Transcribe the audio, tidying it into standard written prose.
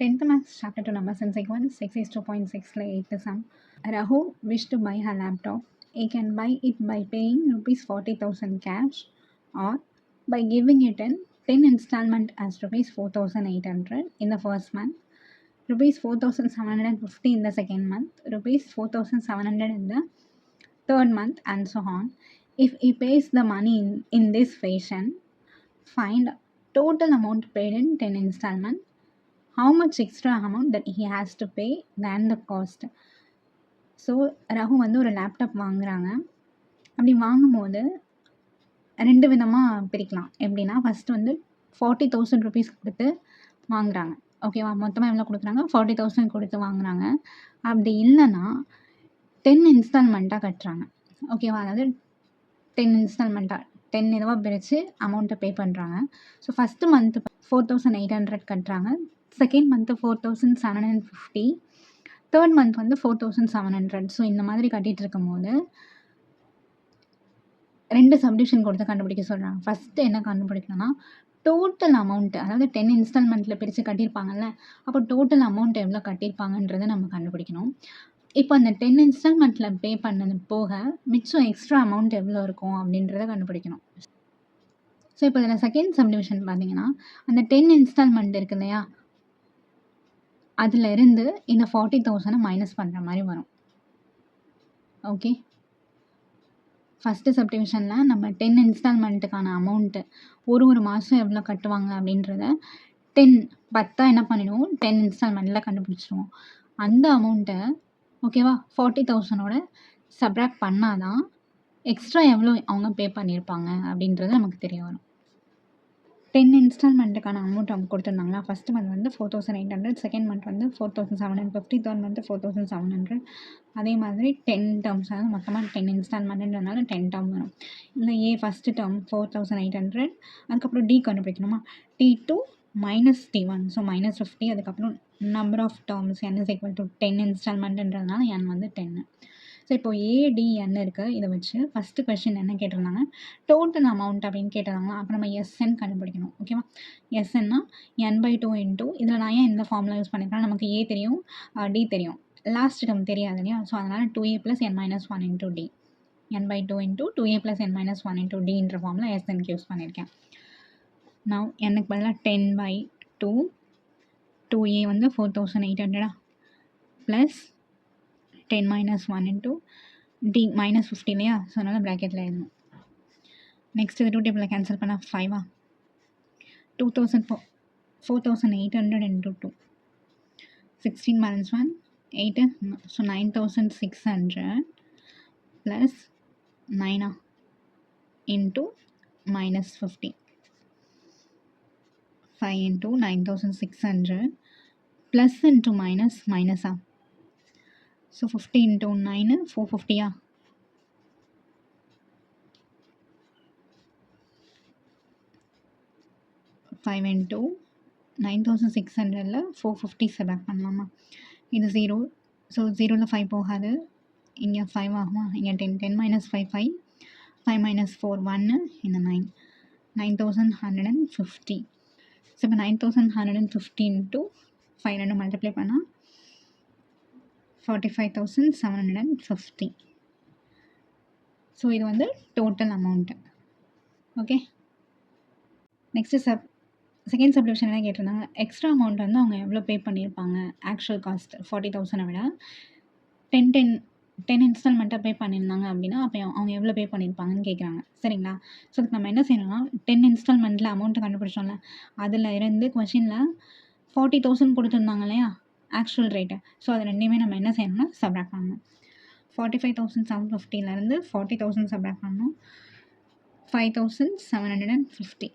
10th Maths Chapter 2 Numbers and Sequence 6 is 2.6 8 the sum. Rahu wished to buy her laptop. He can buy it by paying rupees 40,000 cash or by giving it in 10 installment as rupees 4,800 in the first month, rupees 4,750 in the second month, rupees 4,700 in the third month, and so on. If he pays the money in this fashion, find total amount paid in 10 installment, how much extra amount that he has to pay than the cost. So Raghu வந்து ஒரு laptop வாங்குறாங்க. அப்படி வாங்கும்போது 2 விதமாக பிரிக்கலாம். எப்படின்னா first வந்து 40,000 rupees கொடுத்து வாங்குறாங்க. ஓகேவா? மொத்தமாக எவ்வளோ கொடுக்குறாங்க? 40,000 கொடுத்து வாங்குறாங்க. அப்படி இல்லைன்னா 10 இன்ஸ்டால்மெண்ட்டாக கட்டுறாங்க. ஓகேவா? அதாவது 10 இன்ஸ்டால்மெண்ட்டாக 10 இதுவாக பிரித்து அமௌண்ட்டை பே பண்ணுறாங்க. ஸோ ஃபஸ்ட்டு மந்த்து 4,800 கட்டுறாங்க. செகண்ட் மந்த்து 4,750, தேர்ட் மந்த் வந்து 4,700. ஸோ இந்த மாதிரி கட்டிகிட்டு இருக்கும்போது 2 சப்டிவிஷன் கொடுத்து கண்டுபிடிக்க சொல்கிறாங்க. ஃபஸ்ட்டு என்ன கண்டுபிடிக்கணும்னா டோட்டல் அமௌண்ட்டு, அதாவது 10 இன்ஸ்டால்மெண்ட்டில் பிரித்து கட்டியிருப்பாங்கல்ல, அப்போ டோட்டல் அமௌண்ட் எவ்வளோ கட்டியிருப்பாங்கன்றதை நம்ம கண்டுபிடிக்கணும். இப்போ அந்த 10 இன்ஸ்டால்மெண்ட்டில் பே பண்ணது போக மிச்சம் எக்ஸ்ட்ரா அமௌண்ட் எவ்வளோ இருக்கும் அப்படின்றத கண்டுபிடிக்கணும். ஸோ இப்போ இதில் செகண்ட் சப்டிவிஷன் பார்த்தீங்கன்னா, அந்த 10 இன்ஸ்டால்மெண்ட் இருக்கு இல்லையா, அதில் இருந்து இந்த 40,000 மைனஸ் பண்ணுற மாதிரி வரும். ஓகே, ஃபஸ்ட்டு சப்டிவிஷனில் நம்ம 10 இன்ஸ்டால்மெண்ட்டுக்கான அமௌண்ட்டு ஒரு மாதம் எவ்வளோ கட்டுவாங்க அப்படின்றத 10 என்ன பண்ணிடுவோம், 10 இன்ஸ்டால்மெண்ட்டில் கண்டுபிடிச்சிடுவோம். அந்த அமௌண்ட்டை ஓகேவா 40,000ஓட சப்ராக்ட் பண்ணால் தான் எக்ஸ்ட்ரா எவ்வளோ அவங்க பே பண்ணியிருப்பாங்க அப்படின்றது நமக்கு தெரிய வரும். 10 இன்ஸ்டால்மெண்ட்டுக்கான அமௌண்ட் அவங்க கொடுத்துருந்தாங்களா, ஃபஸ்ட்டு மந்த் வந்து 4,800, செகண்ட் மந்த் வந்து 4,750, தேர்ட் மந்த்து 4,700. அதே மாதிரி 10 டேர்ம்ஸ், அதாவது மொத்தமாக 10 இன்ஸ்டால்மெண்ட்ன்றதுனால 10 டேர்ம் வரும். இல்லை ஃபஸ்ட்டு டேர்ம் 4,800, அதுக்கப்புறம் D கண்டுபிடிக்கணுமா, T2 minus T1, so -50. அதுக்கப்புறம் number of terms n is equal to 10 இன்ஸ்டால்மெண்ட்ன்றதுனால n வந்து 10. ஸோ இப்போ ஏடிஎன் இருக்குது. இதை வச்சு ஃபஸ்ட்டு கொஸ்டின் என்ன கேட்டிருந்தாங்க, டோட்டல் அமௌண்ட் அப்படின்னு கேட்டிருந்தாங்களா, அப்போ நம்ம எஸ்என் கண்டுபிடிக்கணும். ஓகேவா? எஸ்என்னா n/2 இன்ட்டு, இதில் நான் ஏன் இந்த ஃபார்முலா யூஸ் பண்ணியிருக்கேன், நமக்கு ஏ தெரியும், டி தெரியும், லாஸ்ட் டேர்ம் தெரியாது இல்லையா, ஸோ அதனால் 2a + n - 1 into D, n/2 into 2a + n - 1 into டின்ற ஃபார்முலா எஸ்என்க்கு யூஸ் பண்ணியிருக்கேன். நான் எனக்கு பதிலாக 10/2, 2a வந்து 4,800 ப்ளஸ் 10 - 1 இன்ட்டு டி -50 இல்லையா, ஸோ அதனால் ப்ராக்கெட்டில் எழுதணும். நெக்ஸ்ட் இது 2 டேபிளில் கேன்சல் பண்ணால் 5 4,800 into 2, 16 balance 1 8, so 9,600 plus 9 into -50, 5 into 9,600 plus into மைனஸா, ஸோ 50 இன்ட்டு 9 450. 5 இன்ட்டு 9,600ல் 450 சப்ராக்ட் பண்ணலாமா, இது 0, ஸோ 0ல் 5 போகாது, இங்கே 5 ஆகுமா, இங்கே 10 10 - 5 5, 5 - 4 1, இந்த 9 9,150. ஸோ இப்போ 9,150 இன்ட்டு 5 மல்டிப்ளை பண்ணால் 45,750. ஸோ இது வந்து total amount. Okay, next second subdivision என்ன கேட்டிருந்தாங்க, எக்ஸ்ட்ரா அமௌண்ட் வந்து அவங்க எவ்வளோ பே பண்ணியிருப்பாங்க, ஆக்சுவல் காஸ்ட் 40,000 விட 10 இன்ஸ்டால்மெண்ட்டாக பே பண்ணியிருந்தாங்க அப்படின்னா அப்போ அவங்க எவ்வளோ பே பண்ணியிருப்பாங்கன்னு கேட்குறாங்க. சரிங்களா? ஸோ அதுக்கு நம்ம என்ன செய்யணும்னா 10 இன்ஸ்டால்மெண்ட்டில் அமௌண்ட்டு கண்டுபிடிச்சோம்ல, அதில் இருந்து கொஷினில் 40,000 கொடுத்துருந்தாங்க இல்லையா ஆக்சுவல் ரேட்டு, ஸோ அது ரெண்டையுமே நம்ம என்ன செய்யணும்னா சப்ராக்ட் பண்ணணும். 45,750லேருந்து 40,000 சப்ராக்ட் பண்ணணும், 5,750.